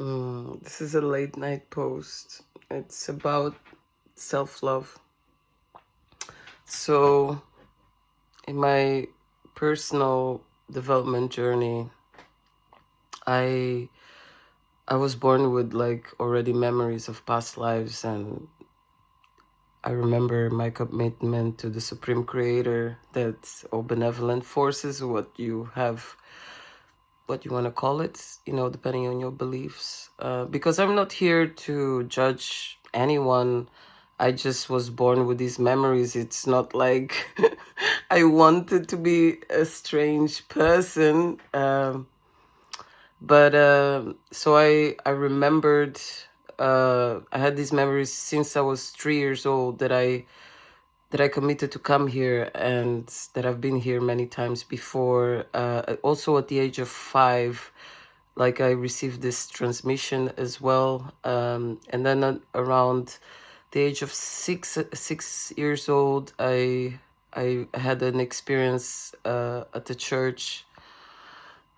This is a late night post. It's about self-love. So, in my personal development journey, I I was born with like already memories of past lives, and I remember my commitment to the Supreme Creator, that or benevolent forces, what you want to call it, depending on your beliefs. Because I'm not here to judge anyone. I just was born with these memories. It's not like I wanted to be a strange person. But so I remembered. I had these memories since I was 3 years old that I committed to come here, and that I've been here many times before. Also at the age of 5, like I received this transmission as well. And then around the age of 6 years old, I had an experience at the church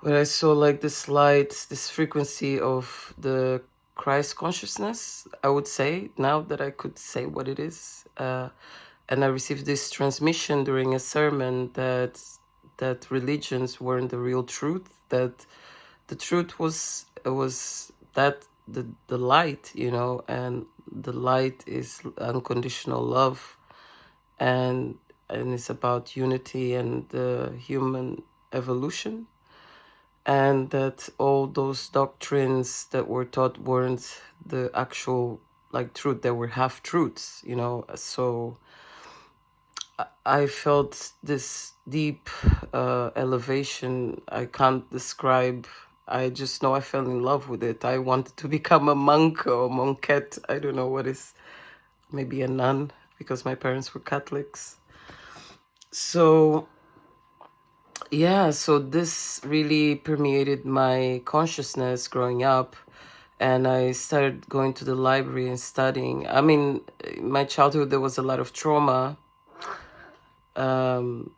where I saw like this light, this frequency of the Christ consciousness, I would say, now that I could say what it is. And I received this transmission during a sermon that religions weren't the real truth, that the truth was that the light, and the light is unconditional love, and it's about unity and human evolution, and that all those doctrines that were taught weren't the actual like truth. They were half truths. So I felt this deep elevation I can't describe. I just know I fell in love with it. I wanted to become a monk or monkette. I don't know what is, maybe a nun, because my parents were Catholics. So yeah, so this really permeated my consciousness growing up. And I started going to the library and studying. I mean, in my childhood, there was a lot of trauma. Um,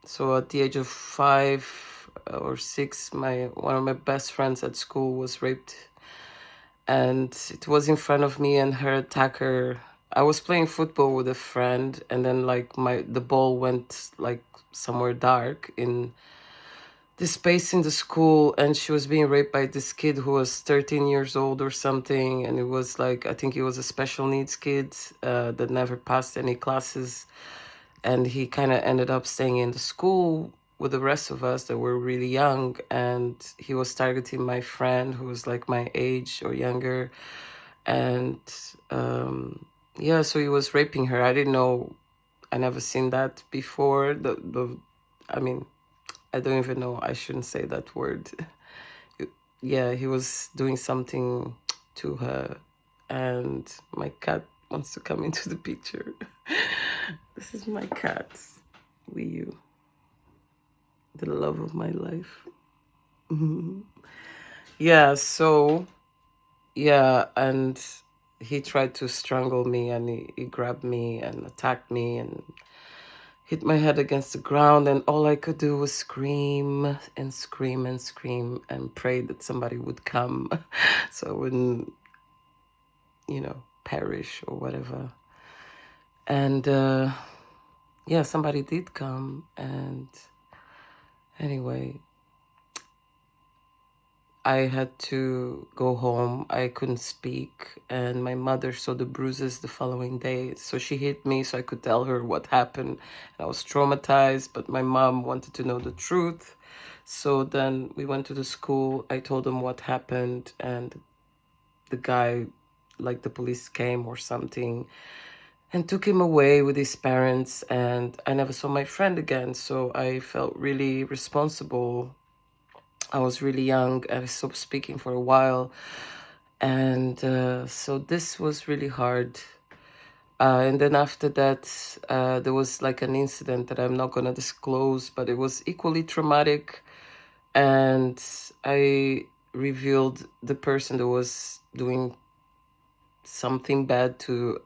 so at the age of 5 or 6, one of my best friends at school was raped. And it was in front of me, and her attacker, I was playing football with a friend, and then like the ball went like somewhere dark in this space in the school, and she was being raped by this kid who was 13 years old or something. And it was like, I think he was a special needs kid that never passed any classes, and he kind of ended up staying in the school with the rest of us that were really young. And he was targeting my friend who was like my age or younger. And yeah, so he was raping her. I didn't know. I never seen that before. I mean, I don't even know. I shouldn't say that word. Yeah, he was doing something to her. And my cat wants to come into the picture. This is my cat, Liu, the love of my life. Yeah, so, yeah, and he tried to strangle me, and he grabbed me and attacked me and hit my head against the ground, and all I could do was scream and scream and scream and pray that somebody would come so I wouldn't, perish or whatever. And yeah, somebody did come. And anyway, I had to go home. I couldn't speak, and my mother saw the bruises the following day. So she hit me so I could tell her what happened. And I was traumatized, but my mom wanted to know the truth. So then we went to the school. I told them what happened, and the guy, like the police came or something, and took him away with his parents. And I never saw my friend again. So I felt really responsible. I was really young. I stopped speaking for a while. And so this was really hard. And then after that, there was like an incident that I'm not going to disclose, but it was equally traumatic. And I revealed the person that was doing something bad to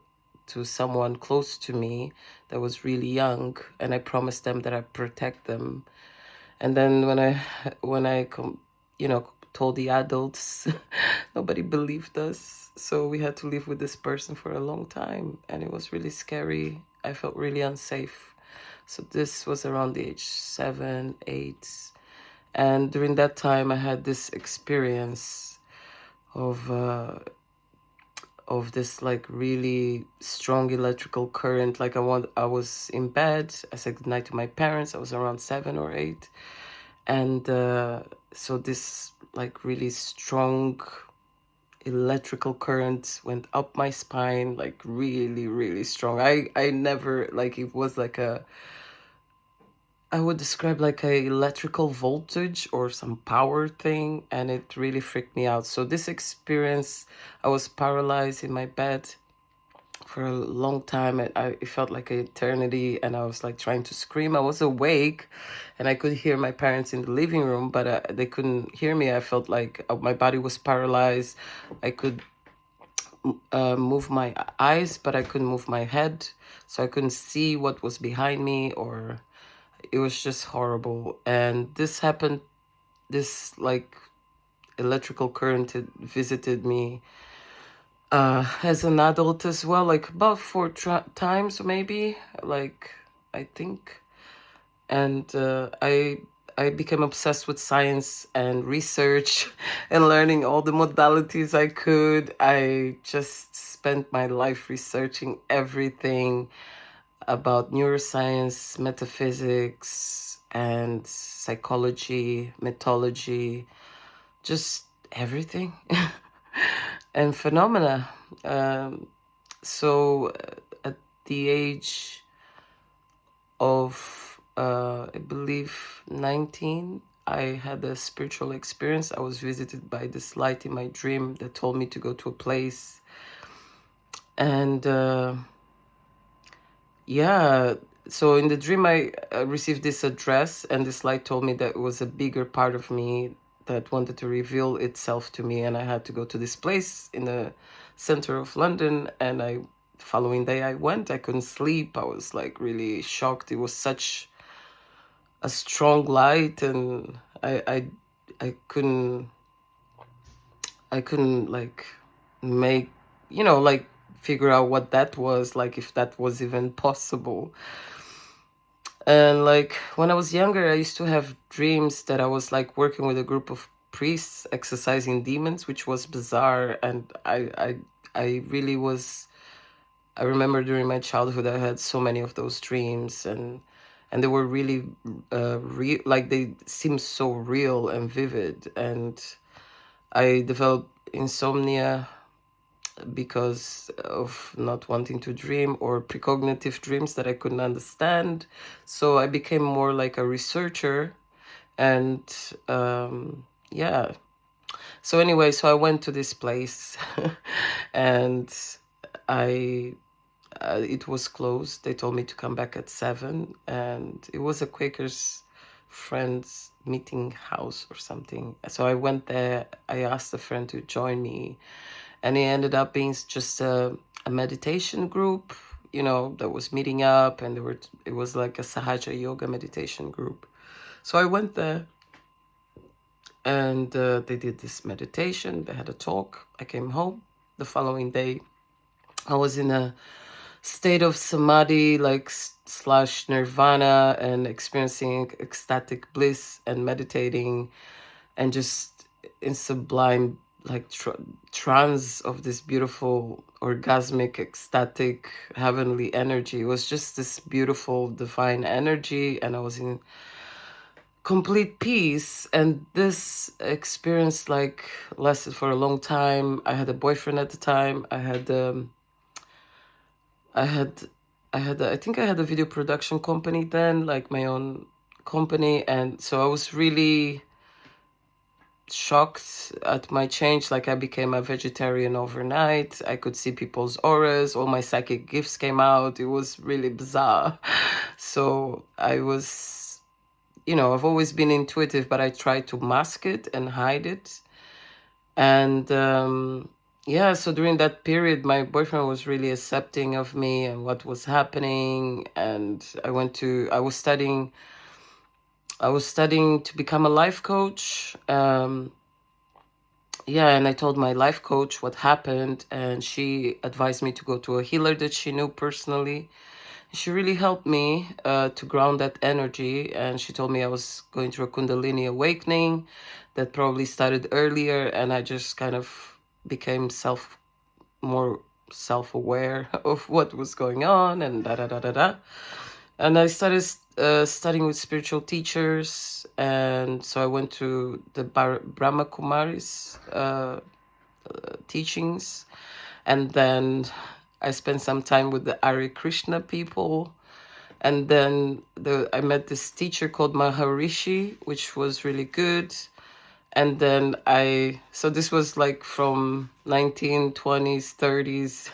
someone close to me that was really young, and I promised them that I'd protect them. And then when I told the adults. Nobody believed us. So we had to live with this person for a long time. And it was really scary. I felt really unsafe. So this was around the age 7, 8. And during that time, I had this experience of this like really strong electrical current. Like I was in bed. I said goodnight to my parents. I was around 7 or 8. And so this like really strong electrical current went up my spine, like really, really strong. I never, like, it was like I would describe like a electrical voltage or some power thing, and it really freaked me out. So this experience, I was paralyzed in my bed for a long time, and it felt like an eternity, and I was like trying to scream. I was awake and I could hear my parents in the living room, but they couldn't hear me. I felt like my body was paralyzed. I could move my eyes, but I couldn't move my head, so I couldn't see what was behind me, or it was just horrible. And this happened, this like electrical current, it visited me as an adult as well, like about 4 times maybe, like, I think. And I became obsessed with science and research and learning all the modalities I could. I just spent my life researching everything about neuroscience, metaphysics, and psychology, mythology, just everything. And phenomena. So at the age of, I believe, 19, I had a spiritual experience. I was visited by this light in my dream that told me to go to a place. And yeah, so in the dream, I received this address, and this light told me that it was a bigger part of me that wanted to reveal itself to me, and I had to go to this place in the center of London. And following day I went. I couldn't sleep. I was like really shocked. It was such a strong light, and I couldn't like make, like, figure out what that was, like if that was even possible. And like when I was younger, I used to have dreams that I was like working with a group of priests exorcising demons, which was bizarre. And I really was, I remember during my childhood I had so many of those dreams, and they were really real, like they seemed so real and vivid. And I developed insomnia because of not wanting to dream, or precognitive dreams that I couldn't understand. So I became more like a researcher. And yeah. So anyway, so I went to this place and I it was closed. They told me to come back at 7, and it was a Quakers friends meeting house or something. So I went there. I asked a friend to join me, and it ended up being just a meditation group, that was meeting up, and it was like a Sahaja yoga meditation group. So I went there, and they did this meditation. They had a talk. I came home. The following day, I was in a state of samadhi, like slash nirvana, and experiencing ecstatic bliss and meditating, and just in sublime, like trance of this beautiful, orgasmic, ecstatic, heavenly energy. It was just this beautiful, divine energy, and I was in complete peace. And this experience like lasted for a long time. I had a boyfriend at the time. I think I had a video production company then, like my own company. And so I was really shocked at my change. Like I became a vegetarian overnight. I could see people's auras. All my psychic gifts came out. It was really bizarre. So I was, I've always been intuitive, but I tried to mask it and hide it. And yeah, so during that period, my boyfriend was really accepting of me and what was happening. And I was studying to become a life coach. yeah, and I told my life coach what happened, and she advised me to go to a healer that she knew personally. She really helped me to ground that energy, and she told me I was going through a Kundalini awakening that probably started earlier, and I just kind of became more self-aware of what was going on, and da da da da da. And I started studying with spiritual teachers, and so I went to the Brahma Kumaris teachings, and then I spent some time with the Hare Krishna people, and then I met this teacher called Maharishi, which was really good. And then so this was like from 1920s, 30s.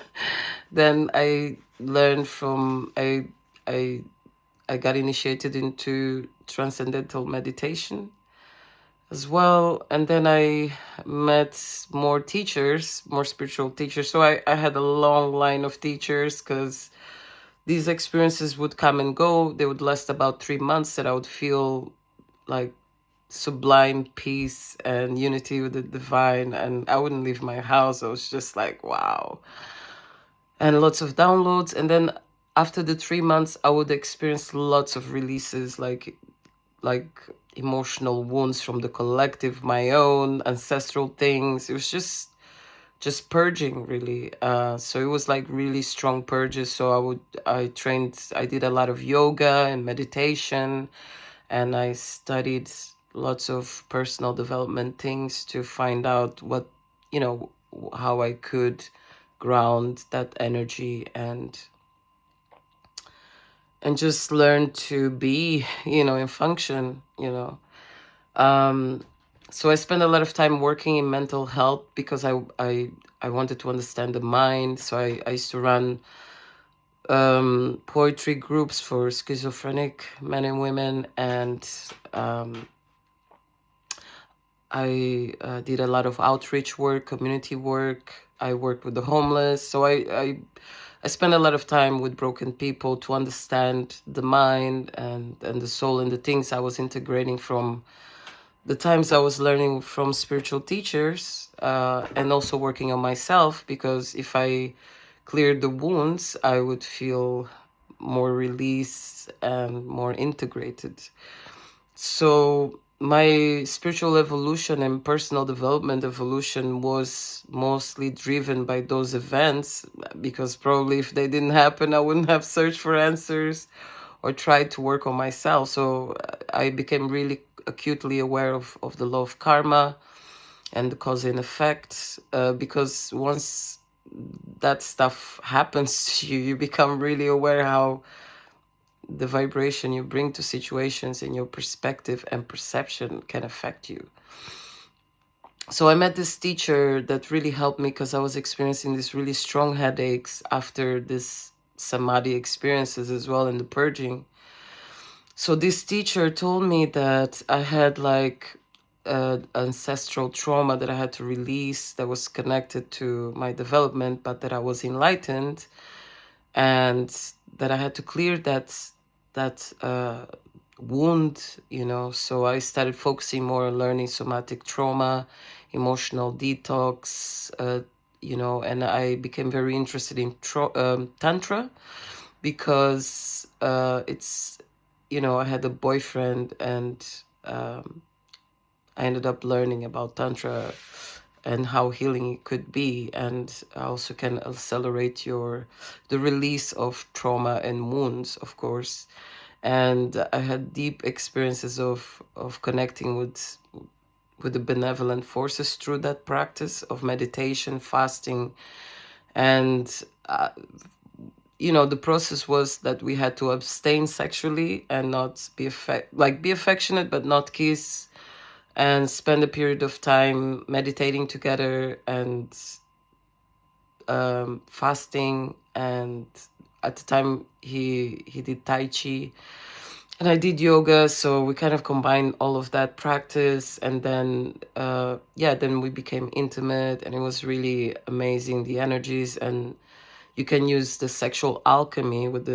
Then I learned from, I got initiated into transcendental meditation as well. And then I met more teachers, more spiritual teachers. So I had a long line of teachers, because these experiences would come and go. They would last about 3 months, that I would feel like sublime peace and unity with the divine, and I wouldn't leave my house. I was just like, wow. And lots of downloads. And then after the 3 months, I would experience lots of releases, like emotional wounds from the collective, my own ancestral things. It was just purging, really. So it was like really strong purges. So I did a lot of yoga and meditation, and I studied lots of personal development things to find out how I could ground that energy, and just learn to be, in function. So I spent a lot of time working in mental health, because I wanted to understand the mind. So I used to run poetry groups for schizophrenic men and women, and I did a lot of outreach work, community work. I worked with the homeless. So I spent a lot of time with broken people to understand the mind and the soul, and the things I was integrating from the times I was learning from spiritual teachers, and also working on myself, because if I cleared the wounds, I would feel more released and more integrated. So my spiritual evolution and personal development evolution was mostly driven by those events, because probably if they didn't happen, I wouldn't have searched for answers or tried to work on myself. So I became really acutely aware of the law of karma and the cause and effect, because once that stuff happens to you, you become really aware how the vibration you bring to situations and your perspective and perception can affect you. So I met this teacher that really helped me, because I was experiencing these really strong headaches after this samadhi experiences as well, in the purging. So this teacher told me that I had like ancestral trauma that I had to release, that was connected to my development, but that I was enlightened, and that I had to clear that wound. So I started focusing more on learning somatic trauma, emotional detox, and I became very interested in tantra, because I had a boyfriend, and I ended up learning about tantra and how healing it could be, and also can accelerate the release of trauma and wounds, of course. And I had deep experiences of connecting with the benevolent forces through that practice of meditation, fasting, and the process was that we had to abstain sexually and not be affectionate but not kiss, and spend a period of time meditating together, and fasting. And at the time he did Tai Chi and I did yoga, so we kind of combined all of that practice, and then then we became intimate, and it was really amazing, the energies. And you can use the sexual alchemy with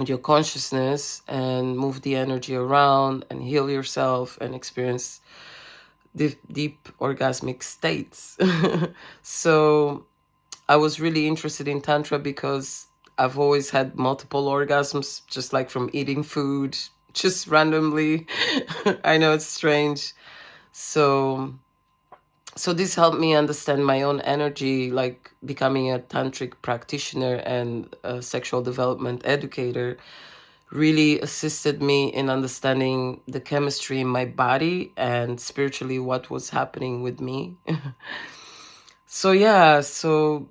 your consciousness, and move the energy around and heal yourself and experience deep orgasmic states. So I was really interested in Tantra because I've always had multiple orgasms, just like from eating food, just randomly. I know it's strange. So, so this helped me understand my own energy, like becoming a tantric practitioner and a sexual development educator really assisted me in understanding the chemistry in my body and spiritually what was happening with me. So yeah, so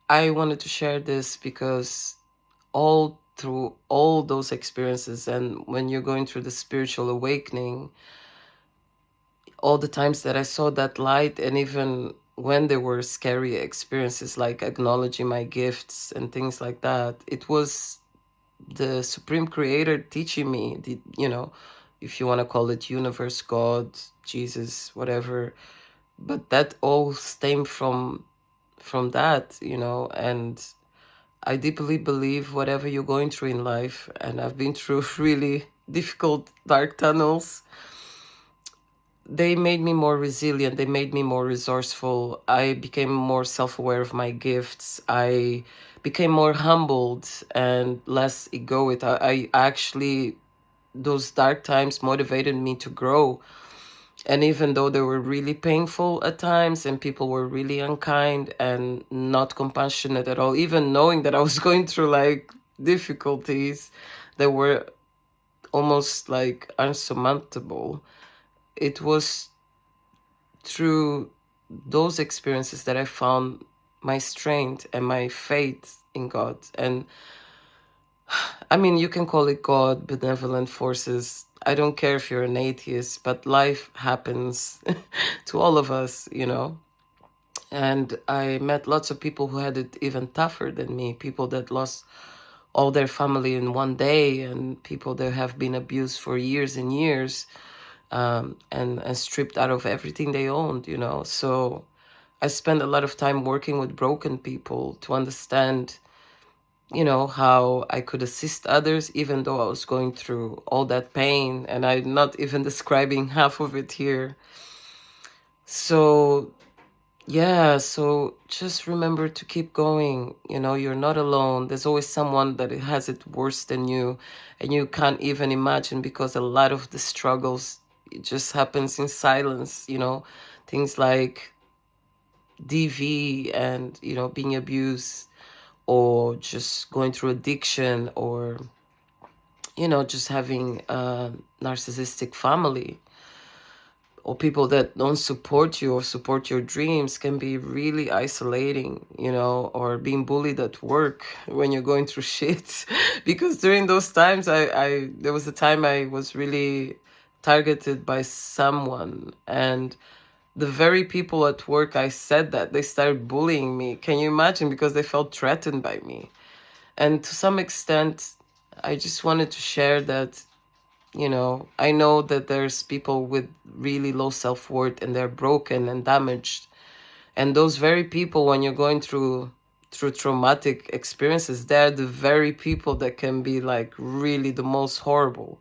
I wanted to share this because all through all those experiences and when you're going through the spiritual awakening, all the times that I saw that light, and even when there were scary experiences like acknowledging my gifts and things like that, it was the Supreme Creator teaching me, if you want to call it universe, God, Jesus, whatever. But that all stemmed from that, and I deeply believe whatever you're going through in life, and I've been through really difficult, dark tunnels, they made me more resilient. They made me more resourceful. I became more self-aware of my gifts. I became more humbled and less egoic. I actually, those dark times motivated me to grow. And even though they were really painful at times and people were really unkind and not compassionate at all, even knowing that I was going through like difficulties that were almost like unsurmountable, it was through those experiences that I found my strength and my faith in God. And I mean, you can call it God, benevolent forces. I don't care if you're an atheist, but life happens to all of us. And I met lots of people who had it even tougher than me, people that lost all their family in one day, and people that have been abused for years and years, and stripped out of everything they owned. So I spent a lot of time working with broken people to understand, how I could assist others, even though I was going through all that pain. And I'm not even describing half of it here. So, yeah, so just remember to keep going. You're not alone. There's always someone that has it worse than you, and you can't even imagine because a lot of the struggles, it just happens in silence. Things like DV and, being abused, or just going through addiction, or, just having a narcissistic family, or people that don't support you or support your dreams, can be really isolating. Or being bullied at work when you're going through shit. Because during those times, there was a time I was really targeted by someone, and the very people at work I said that, they started bullying me. Can you imagine? Because they felt threatened by me. And to some extent, I just wanted to share that, I know that there's people with really low self-worth and they're broken and damaged. And those very people, when you're going through traumatic experiences, they're the very people that can be like really the most horrible.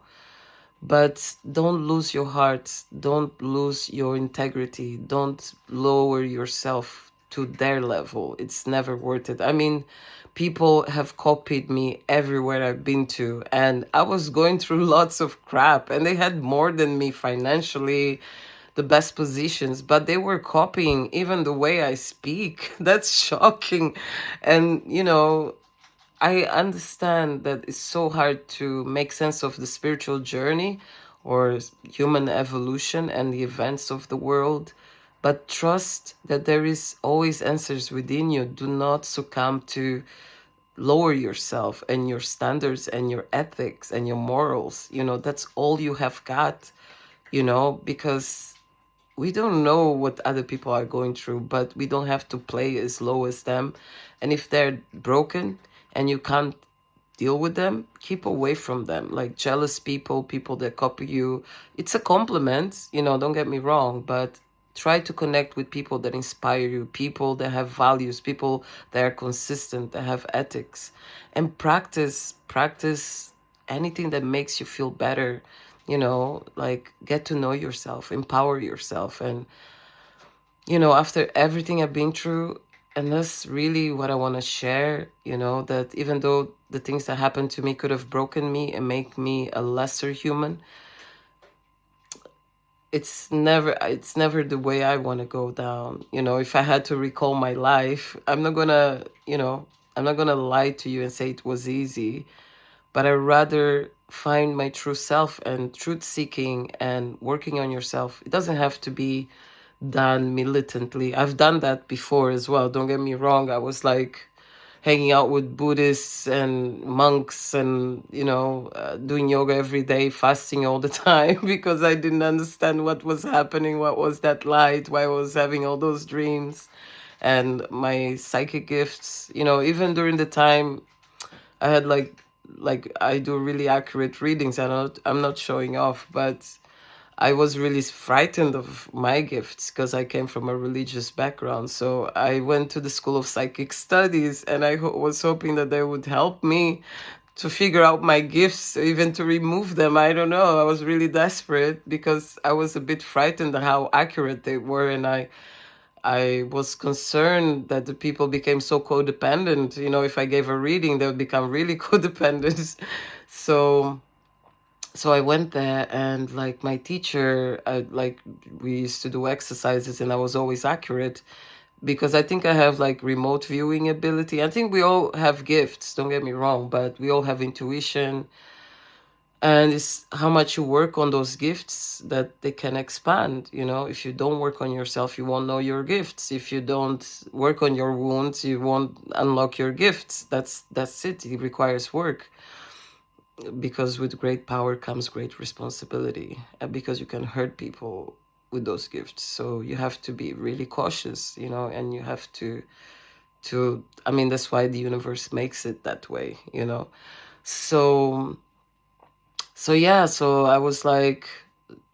But don't lose your heart. Don't lose your integrity. Don't lower yourself to their level. It's never worth it. I mean, people have copied me everywhere I've been to, and I was going through lots of crap, and they had more than me financially, the best positions, but they were copying even the way I speak. That's shocking. And, I understand that it's so hard to make sense of the spiritual journey or human evolution and the events of the world, but trust that there is always answers within you. Do not succumb to lower yourself and your standards and your ethics and your morals. That's all you have got, because we don't know what other people are going through, but we don't have to play as low as them. And if they're broken and you can't deal with them, keep away from them. Like jealous people, people that copy you, it's a compliment, don't get me wrong, but try to connect with people that inspire you, people that have values, people that are consistent, that have ethics, and practice anything that makes you feel better, like get to know yourself, empower yourself. And, after everything I've been through, and that's really what I want to share, that even though the things that happened to me could have broken me and make me a lesser human, it's never the way I want to go down. If I had to recall my life, I'm not gonna lie to you and say it was easy, but I rather find my true self, and truth seeking and working on yourself. It doesn't have to be done militantly. I've done that before as well. Don't get me wrong. I was like hanging out with Buddhists and monks and, doing yoga every day, fasting all the time because I didn't understand what was happening, what was that light, why I was having all those dreams and my psychic gifts. Even during the time I had like I do really accurate readings. I'm not showing off, but I was really frightened of my gifts because I came from a religious background. So I went to the School of Psychic Studies, and I was hoping that they would help me to figure out my gifts, even to remove them. I don't know. I was really desperate because I was a bit frightened of how accurate they were, and I was concerned that the people became so codependent. If I gave a reading, they would become really codependent. So I went there, and like my teacher, like we used to do exercises and I was always accurate because I think I have like remote viewing ability. I think we all have gifts, don't get me wrong, but we all have intuition, and it's how much you work on those gifts that they can expand. If you don't work on yourself, you won't know your gifts. If you don't work on your wounds, you won't unlock your gifts. That's it. It requires work, because with great power comes great responsibility, and because you can hurt people with those gifts. So you have to be really cautious, and you have to I mean, that's why the universe makes it that way. So yeah, so I was like,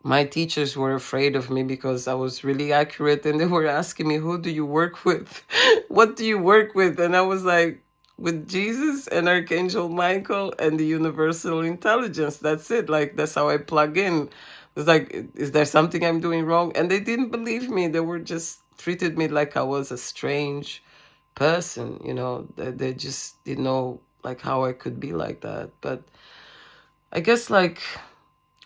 my teachers were afraid of me because I was really accurate, and they were asking me, who do you work with? What do you work with? And I was like, with Jesus and Archangel Michael and the universal intelligence. That's it. Like, that's how I plug in. It's like, is there something I'm doing wrong? And they didn't believe me. They were just treated me like I was a strange person. They just didn't know like how I could be like that. But I guess like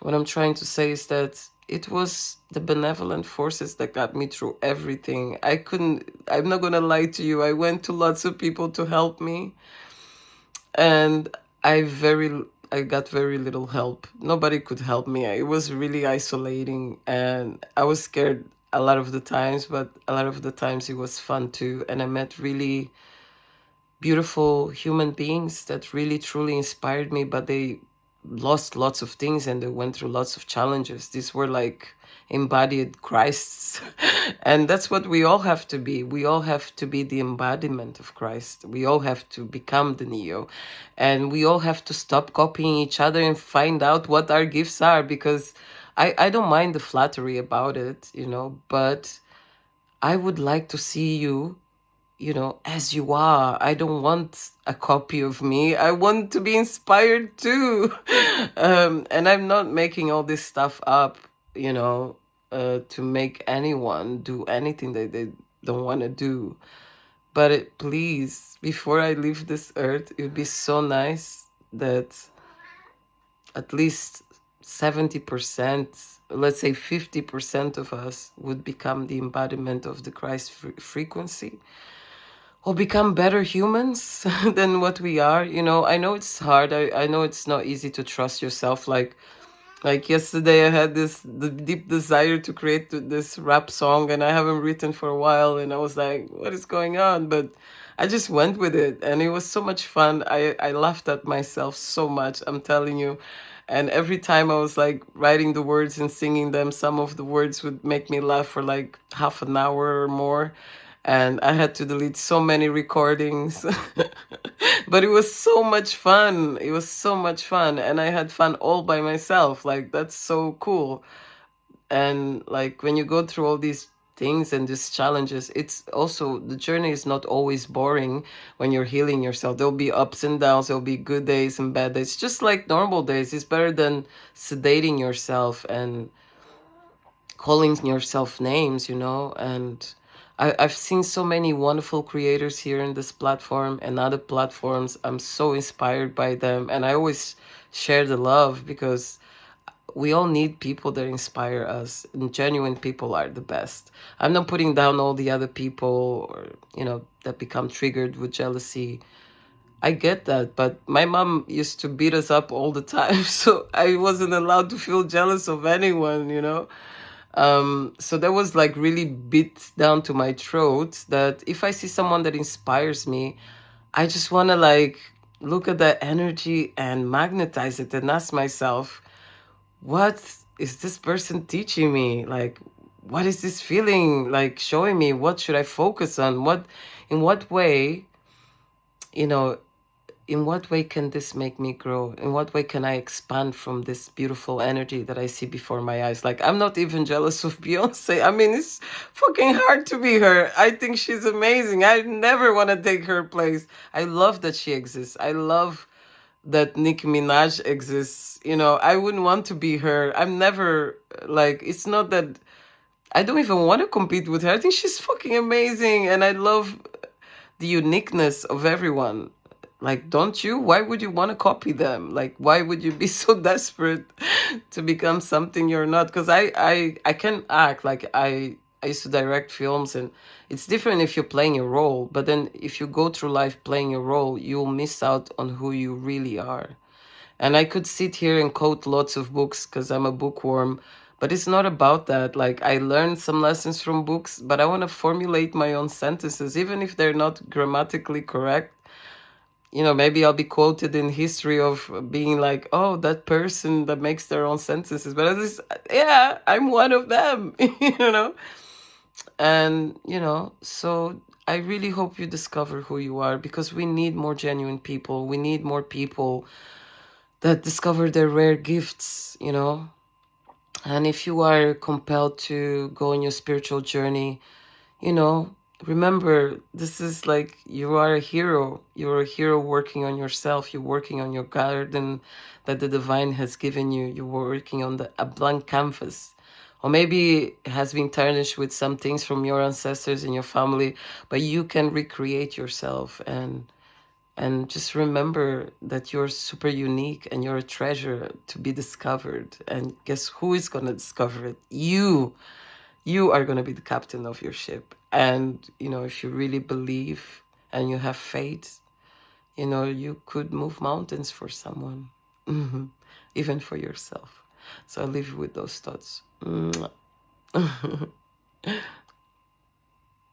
what I'm trying to say is that it was the benevolent forces that got me through everything. I'm not gonna lie to you. I went to lots of people to help me, and I got very little help. Nobody could help me. It was really isolating, and I was scared a lot of the times, but a lot of the times it was fun too. And I met really beautiful human beings that really truly inspired me, but they lost lots of things and they went through lots of challenges. These were like embodied Christs. And that's what we all have to be. We all have to be the embodiment of Christ. We all have to become the Neo. And we all have to stop copying each other and find out what our gifts are, because I don't mind the flattery about it, but I would like to see you, as you are. I don't want a copy of me. I want to be inspired too. And I'm not making all this stuff up, to make anyone do anything that they don't want to do. But please, before I leave this earth, it would be so nice that at least 70%, let's say 50% of us would become the embodiment of the Christ frequency, or become better humans than what we are. I know it's hard. I know it's not easy to trust yourself. Like yesterday, I had the deep desire to create this rap song, and I haven't written for a while, and I was like, what is going on? But I just went with it, and it was so much fun. I laughed at myself so much, I'm telling you. And every time I was like writing the words and singing them, some of the words would make me laugh for like half an hour or more. And I had to delete so many recordings. But it was so much fun. It was so much fun. And I had fun all by myself. Like, that's so cool. And like when you go through all these things and these challenges. It's also, the journey is not always boring when you're healing yourself. There'll be ups and downs, there'll be good days and bad days, just like normal days. It's better than sedating yourself and calling yourself names, you know. And I've seen so many wonderful creators here in this platform and other platforms. I'm so inspired by them, and I always share the love because we all need people that inspire us, and genuine people are the best. I'm not putting down all the other people, or that become triggered with jealousy. I get that, but my mom used to beat us up all the time, so I wasn't allowed to feel jealous of anyone. So that was like really beat down to my throat, that if I see someone that inspires me, I just want to like look at that energy and magnetize it and ask myself, what is this person teaching me? Like, what is this feeling like showing me? What should I focus on? In what way, you know, in what way can this make me grow? In what way can I expand from this beautiful energy that I see before my eyes? Like, I'm not even jealous of Beyonce. I mean, it's fucking hard to be her. I think she's amazing. I never want to take her place. I love that she exists. I love that Nicki Minaj exists. I wouldn't want to be her. I'm never like, it's not that I don't even want to compete with her. I think she's fucking amazing, and I love the uniqueness of everyone. Like, don't you? Why would you want to copy them? Like, why would you be so desperate to become something you're not? Because I can act like I used to direct films, and it's different if you're playing a role. But then if you go through life playing a role, you'll miss out on who you really are. And I could sit here and quote lots of books because I'm a bookworm, but it's not about that. Like, I learned some lessons from books, but I want to formulate my own sentences, even if they're not grammatically correct. Maybe I'll be quoted in history of being like, oh, that person that makes their own sentences. But at least, yeah, I'm one of them, you know? And, so I really hope you discover who you are, because we need more genuine people. We need more people that discover their rare gifts. And if you are compelled to go on your spiritual journey, you know, remember, this is like, you are a hero. You're a hero working on yourself. You're working on your garden that the divine has given you. You're working on a blank canvas. Or maybe it has been tarnished with some things from your ancestors and your family, but you can recreate yourself, and just remember that you're super unique and you're a treasure to be discovered. And guess who is going to discover it? You are going to be the captain of your ship. And, if you really believe and you have faith, you could move mountains for someone, even for yourself. So I'll leave you with those thoughts. Mwah.